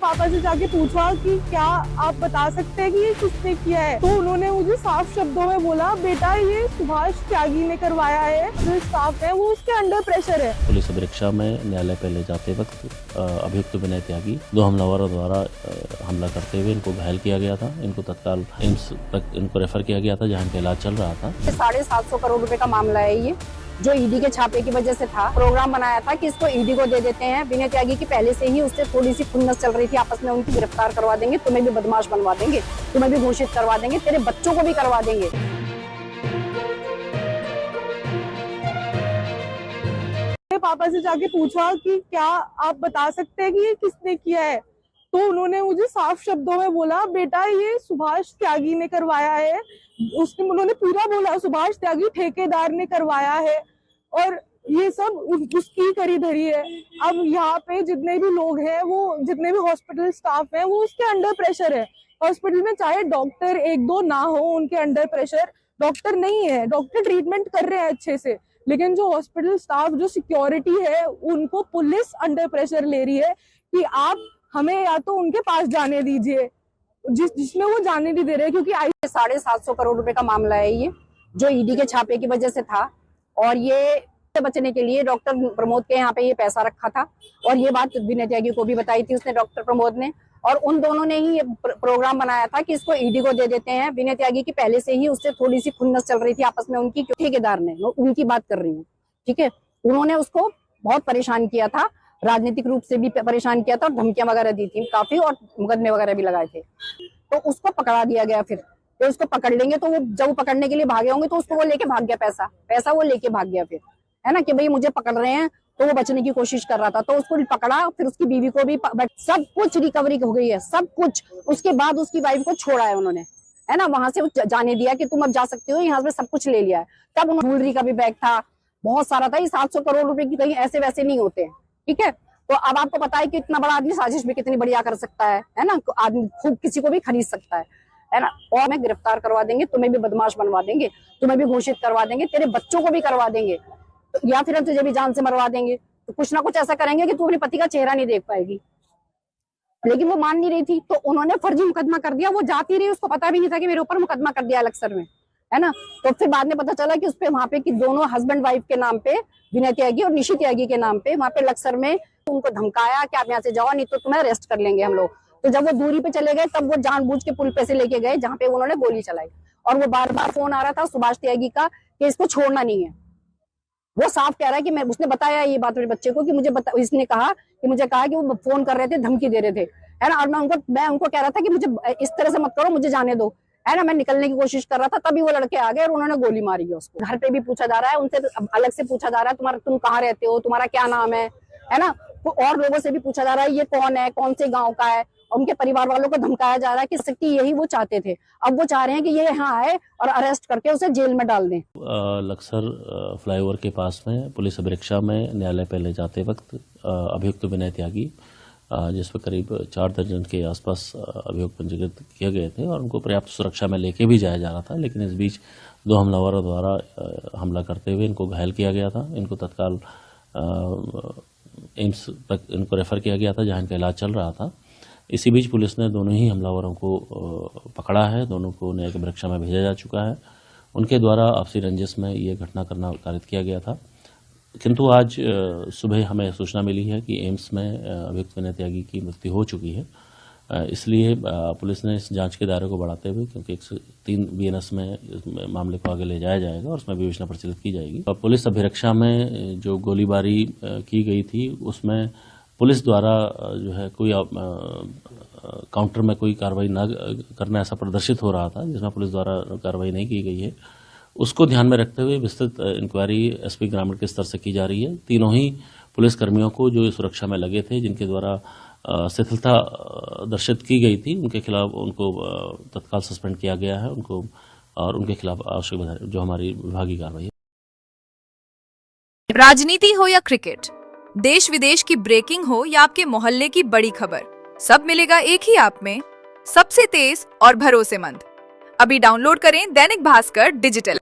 पापा से जाके पूछा कि क्या आप बता सकते हैं कि ये किसने किया है, तो उन्होंने मुझे साफ शब्दों में बोला, बेटा ये सुभाष त्यागी ने करवाया है, जो स्टाफ है वो उसके अंडर प्रेशर है। पुलिस अभिरक्षा में न्यायालय पे ले जाते वक्त अभियुक्त विनय त्यागी दो हमलावरों द्वारा हमला करते हुए इनको घायल किया गया था। इनको तत्काल एम्स तक इनको रेफर किया गया था, जहां इनका इलाज चल रहा था। 750 करोड़ रुपए का मामला है ये, जो ईडी के छापे की वजह से था। प्रोग्राम बनाया था कि इसको ईडी को दे देते हैं। विनय त्यागी की पहले से ही उससे थोड़ी सी खुन्नस चल रही थी आपस में, उनकी गिरफ्तार करवा देंगे, तुम्हें भी बदमाश बनवा देंगे, तुम्हें भी घोषित करवा देंगे, तेरे बच्चों को भी करवा देंगे। पापा से जाके पूछा कि क्या आप बता सकते हैं कि ये किसने किया है, तो उन्होंने मुझे साफ शब्दों में बोला, बेटा ये सुभाष त्यागी ने करवाया है। उन्होंने पूरा बोला, सुभाष त्यागी ठेकेदार ने करवाया है और ये सब उसकी करी धरी है। अब यहाँ पे जितने भी लोग हैं, वो जितने भी हॉस्पिटल स्टाफ हैं, वो उसके अंडर प्रेशर है। हॉस्पिटल में चाहे डॉक्टर एक दो ना हो, उनके अंडर प्रेशर, डॉक्टर नहीं है, डॉक्टर ट्रीटमेंट कर रहे हैं अच्छे से, लेकिन जो हॉस्पिटल स्टाफ, जो सिक्योरिटी है, उनको पुलिस अंडर प्रेशर ले रही है कि आप हमें या तो उनके पास जाने दीजिए, जिसमें वो जाने नहीं दे रहे, क्योंकि 750 करोड़ रुपए का मामला है ये, जो ईडी के छापे की वजह से था। और ये बचने के लिए डॉक्टर प्रमोद के यहाँ पे ये पैसा रखा था, और ये बात विनय त्यागी को भी बताई थी उसने, डॉक्टर प्रमोद ने, और उन दोनों ने ही ये प्रोग्राम बनाया था कि इसको ईडी को दे देते हैं। विनय त्यागी की पहले से ही उससे थोड़ी सी खुन्नस चल रही थी आपस में उनकी, ठेकेदार ने, उनकी बात कर रही हूँ, ठीक है। उन्होंने उसको बहुत परेशान किया था, राजनीतिक रूप से भी परेशान किया था, और धमकियां वगैरह दी थी काफी, और मुकदमे वगैरह भी लगाए थे। तो उसको पकड़ा दिया गया। फिर तो उसको पकड़ लेंगे, तो वो जब वो पकड़ने के लिए भागे होंगे तो उसको वो लेके भाग गया, पैसा वो लेके भाग गया। फिर है ना कि भाई मुझे पकड़ रहे हैं, तो वो बचने की कोशिश कर रहा था, तो उसको पकड़ा। फिर उसकी बीवी को भी, सब कुछ रिकवरी हो गई है, सब कुछ। उसके बाद उसकी वाइफ को छोड़ा है उन्होंने, है ना, वहां से जाने दिया कि तुम अब जा सकते हो, यहाँ से सब कुछ ले लिया है। तब उन्होंने ज्वेलरी का भी बैग था, बहुत सारा था। ये 700 करोड़ रुपए की कहीं ऐसे वैसे नहीं होते हैं, ठीक है। तो अब आपको पता है कि इतना बड़ा आदमी साजिश भी कितनी बढ़िया कर सकता है ना, आदमी खूब किसी को भी खरीद सकता है ना। और हमें गिरफ्तार करवा देंगे, तुम्हें भी बदमाश बनवा देंगे, तुम्हें भी घोषित करवा देंगे, तेरे बच्चों को भी करवा देंगे, या फिर हम तुझे भी जान से मरवा देंगे। तो कुछ ना कुछ ऐसा करेंगे कि तू अपने पति का चेहरा नहीं देख पाएगी। लेकिन वो मान नहीं रही थी, तो उन्होंने फर्जी मुकदमा कर दिया। वो जाती रही, उसको पता भी नहीं था कि मेरे ऊपर मुकदमा कर दिया लक्सर में, है ना। तो फिर बाद में पता चला कि उसपे वहां पे कि दोनों हस्बैंड वाइफ के नाम पे, विनय त्यागी और निशी त्यागी के नाम पे, वहां पे लक्सर में उनको धमकाया कि आप यहाँ से जाओ, नहीं तो तुम्हें अरेस्ट कर लेंगे हम लोग। तो जब वो दूरी पे चले गए, तब वो जानबूझ के पुल पे से लेके गए, जहाँ पे उन्होंने गोली चलाई। और वो बार बार फोन आ रहा था सुभाष त्यागी का कि इसको छोड़ना नहीं है। वो साफ कह रहा है कि उसने बताया ये बात मेरे बच्चे को कि इसने कहा कि वो फोन कर रहे थे, धमकी दे रहे थे, है ना। और मैं उनको कह रहा था कि मुझे इस तरह से मत करो, मुझे जाने दो, है ना। मैं निकलने की कोशिश कर रहा था, तभी वो लड़के आ गए और उन्होंने गोली मारी है उसको। घर पे भी पूछा जा रहा है उनसे, अलग से पूछा जा रहा है, तुम कहाँ रहते हो, तुम्हारा क्या नाम है ना। तो और लोगों से भी पूछा जा रहा है ये कौन है, कौन से गाँव का है। और उनके परिवार वालों को धमकाया जा रहा है कि सच्ची यही वो चाहते थे। अब वो चाह रहे हैं कि ये यहाँ आए और अरेस्ट करके उसे जेल में डाल दें। लक्सर फ्लाईओवर के पास में पुलिस अभिरक्षा में न्यायालय पे ले जाते वक्त अभियुक्त विनय त्यागी, जिस पर करीब 4 दर्जन के आसपास अभियोग पंजीकृत किए गए थे, और उनको पर्याप्त सुरक्षा में लेके भी जाया जा रहा था। लेकिन इस बीच दो हमलावरों द्वारा हमला करते हुए इनको घायल किया गया था। इनको तत्काल एम्स तक इनको रेफर किया गया था, जहां इनका इलाज चल रहा था। इसी बीच पुलिस ने दोनों ही हमलावरों को पकड़ा है, दोनों को न्यायिक अभिरक्षा में भेजा जा चुका है। उनके द्वारा आपसी रंजिश में ये घटना करना कारित किया गया था। किंतु आज सुबह हमें सूचना मिली है कि एम्स में अभियुक्त विनय त्यागी की मृत्यु हो चुकी है। इसलिए पुलिस ने इस जांच के दायरे को बढ़ाते हुए, क्योंकि 103 BNS में मामले को आगे ले जाया जाएगा और उसमें विवेचना प्रचलित की जाएगी। पुलिस अभिरक्षा में जो गोलीबारी की गई थी, उसमें पुलिस द्वारा जो है कोई काउंटर में कोई कार्रवाई न करना ऐसा प्रदर्शित हो रहा था, जिसमें पुलिस द्वारा कार्रवाई नहीं की गई है। उसको ध्यान में रखते हुए विस्तृत इंक्वायरी SP ग्रामीण के स्तर से की जा रही है। तीनों ही पुलिस कर्मियों को जो सुरक्षा में लगे थे, जिनके द्वारा शिथिलता दर्शित की गई थी, उनके खिलाफ उनको तत्काल सस्पेंड किया गया है उनको, और उनके खिलाफ आवश्यक जो हमारी विभागीय कार्रवाई है। राजनीति हो या क्रिकेट, देश विदेश की ब्रेकिंग हो या आपके मोहल्ले की बड़ी खबर, सब मिलेगा एक ही ऐप में, सबसे तेज और भरोसेमंद। अभी डाउनलोड करें दैनिक भास्कर डिजिटल।